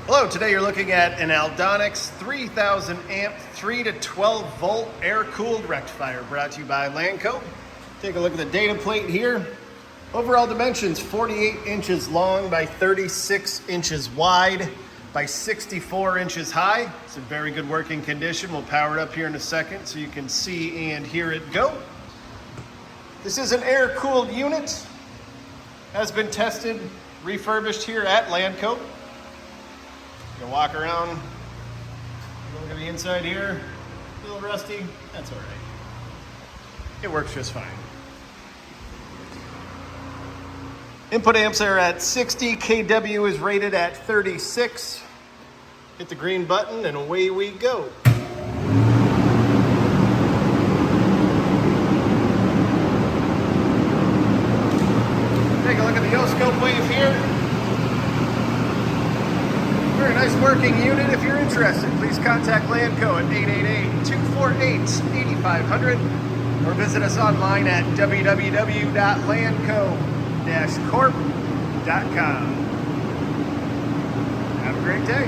Hello, today you're looking at an Aldonex 3000 amp 3 to 12 volt air-cooled rectifier brought to you by Lanco. Take a look at the data plate here. Overall dimensions 48 inches long by 36 inches wide by 64 inches high. It's in very good working condition. We'll power it up here in a second so you can see and hear it go. This is an air-cooled unit. Has been tested, refurbished here at Lanco. You can walk around, look at the inside here, a little rusty, that's all right. It works just fine. Input amps are at 60, kW is rated at 36. Hit the green button and away we go. Take a look at the oscilloscope wave here. Very nice working unit. If you're interested, please contact Lanco at 888-248-8500 or visit us online at www.lanco-corp.com. Have a great day.